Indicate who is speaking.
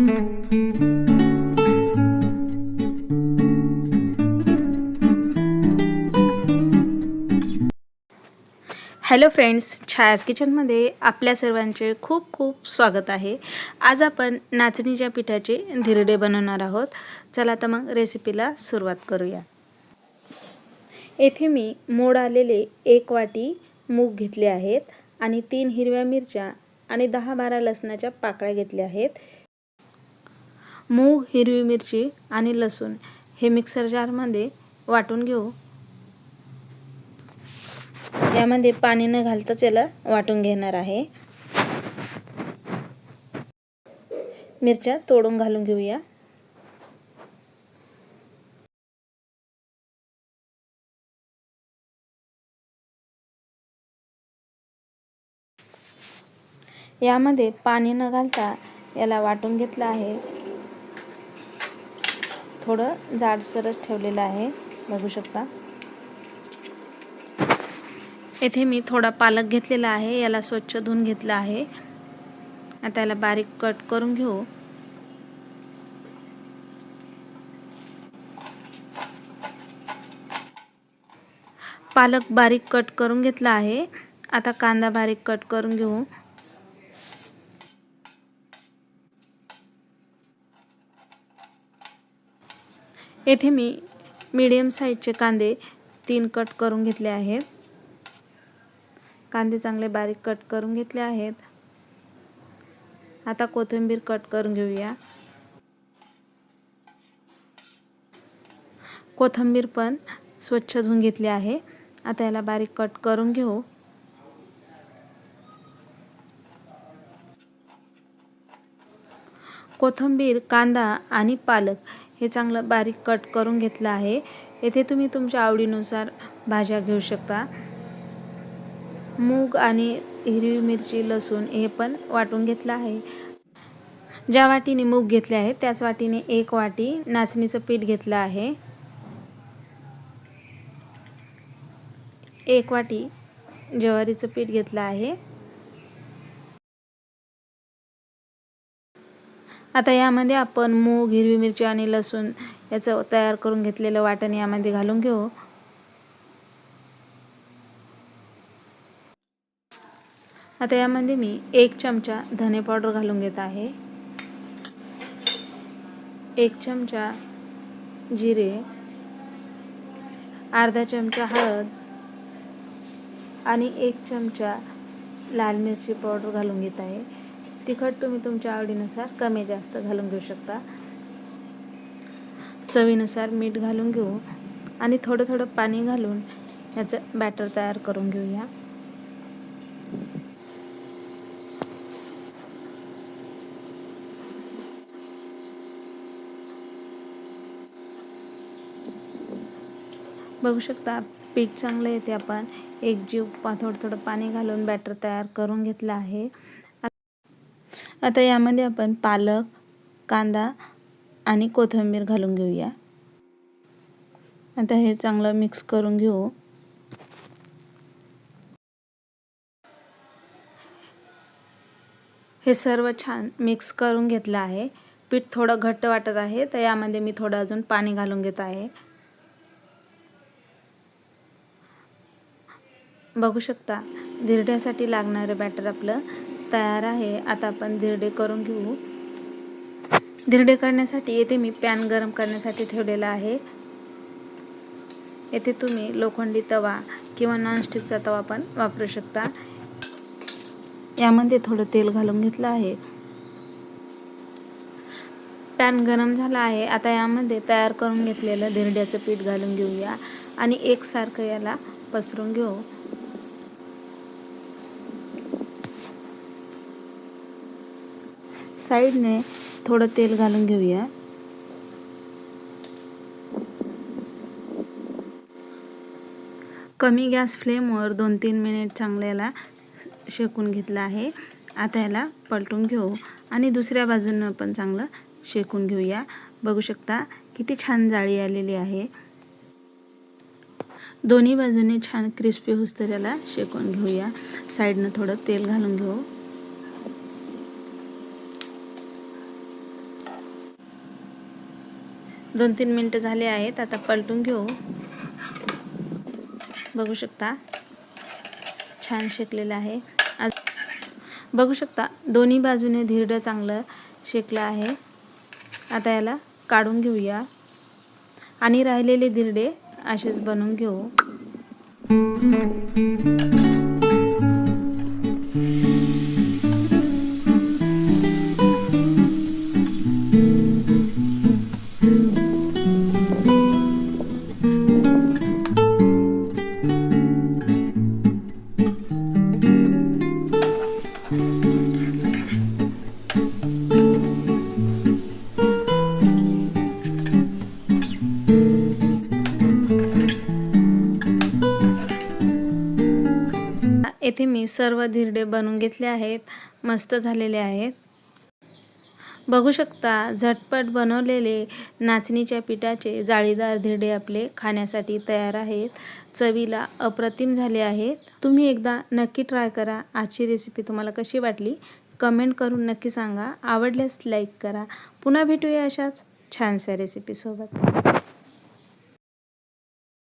Speaker 1: Hello friends, छायाज किचनमध्ये आपल्या सर्वांचे खूप खूप स्वागत आहे। आज आपण नाचणीच्या पिठाचे धिरडे बनवणार आहोत। चला तर मग रेसिपीला सुरुवात करूया। येथे मी मोड आलेले 1 वाटी मूग घेतले आहेत आणि 3 हिरव्या मिरच्या आणि 10-12 लसणाच्या पाकळ्या घेतल्या आहेत। मूग, हिरवी मिरची आणि लसूण हे मिक्सर जारमध्ये वाटून घेऊ। यामध्ये पाणी न घालताच याला वाटून घेणार आहे। मिरच्या तोडून घालून घेऊया। यामध्ये पाणी न घालता याला वाटून घेतलं आहे। थोडं जाडसरच ठेवलेलं आहे, बघू शकता। येथे मी थोडा पालक घेतलेला आहे, याला स्वच्छ धुवून घेतला आहे। आता याला बारीक कट करून घेऊ। पालक बारीक कट करून घेतला आहे। आता कांदा बारीक कट करून घेऊ। येथे मी मीडियम साईजचे कांदे 3 कट करून घेतले आहेत। कांदे चांगले बारीक कट करून घेतले आहेत। आता कोथिंबीर कट करून घेऊया। कोथिंबीर पण स्वच्छ धुवून घेतली आहे। आता याला बारीक कट करून घेऊ। कोथिंबीर, कांदा आणि पालक हे चांगलं बारीक कट करून घेतलं आहे। येथे तुम्ही तुमच्या आवडीनुसार भाज्या घेऊ शकता। मूग आणि हिरवी मिरची, लसूण हे पण वाटून घेतलं आहे। ज्या वाटीने मूग घेतले आहे त्याच वाटीने 1 वाटी नाचणीचं पीठ घेतलं आहे। 1 वाटी ज्वारीचं पीठ घेतलं आहे। आता यामध्ये आपण मूग, हिरवी मिरची आणि लसूण याचं तयार करून घेतलेलं वाटण यामध्ये घालून घेऊ। आता यामध्ये मी 1 चमचा धने पावडर घालून घेत आहे। 1 चमचा जिरे, अर्धा चमचा हळद आणि 1 चमचा लाल मिरची पावडर घालून घेत आहे। तिखट तुम्ही तुमच्या आवडीनुसार कमी जास्त घालून घेऊ शकता। चवीनुसार मीठ घालून घेऊ आणि थोडं थोडं पाणी घालून याचं बॅटर तयार करून घेऊया। बघू शकता पीठ चांगलं येते। आपण एकजीव थोडं थोडं पाणी घालून बॅटर तयार करून घेतलं आहे। आता यामध्ये आपण पालक, कांदा आणि कोथिंबीर घालून घेऊया। आता हे चांगलं मिक्स करून घेऊ। हे सर्व छान मिक्स करून घेतलं आहे। पीठ थोडं घट्ट वाटत आहे तर यामध्ये मी थोडं अजून पाणी घालून घेत आहे। बघू शकता धिरड्यासाठी लागणारे बॅटर आपलं तयार आहे। आता आपण धिरडे करून घेऊ। धिरडे करण्यासाठी येथे मी पॅन गरम करण्यासाठी ठेवलेला आहे। येथे तुम्ही लोखंडी तवा किंवा नॉनस्टिकचा तवा पण वापरू शकता। यामध्ये थोडं तेल घालून घेतलं आहे। पॅन गरम झाला आहे। आता यामध्ये तयार करून घेतलेलं धिरड्याचं पीठ घालून घेऊया आणि एकसारखं याला पसरून घेऊ। साइडने थोडं तेल घालून घेऊया। कमी गॅस फ्लेमवर 2-3 मिनिट चांगलं याला शेकून घेतलं आहे। आता याला पलटून घेऊ आणि दुसऱ्या बाजूनं पण चांगलं शेकून घेऊया। बघू शकता किती छान जाळी आलेली आहे। दोन्ही बाजूने छान क्रिस्पी होईस्तोवर याला शेकून घेऊया। साइडनं थोडं तेल घालून घेऊ। 2-3 मिनटं झाले आहेत. आता पलटून घेऊ. बघू शकता छान शेकलेलं आहे. बघू शकता दोन्ही बाजूने धिरडं चांगलं शेकलं आहे. आता याला काढून घेऊया आणि राहिलेले धिरडे असेच बनवून घेऊ. येथे मी सर्व धिरडे बनवून घेतले आहेत. मस्त झालेले आहेत. बघू शकता झटपट बनवलेले नाचणीच्या पिठाचे जाळीदार धिरडे आपले खाण्यासाठी तयार आहेत. चवीला अप्रतिम झाले आहेत. तुम्ही एकदा नक्की ट्राय करा. आजची रेसिपी तुम्हाला कशी वाटली कमेंट करून नक्की सांगा. आवडल्यास लाईक करा. पुन्हा भेटूया अशाच छानशा रेसिपीसोबत.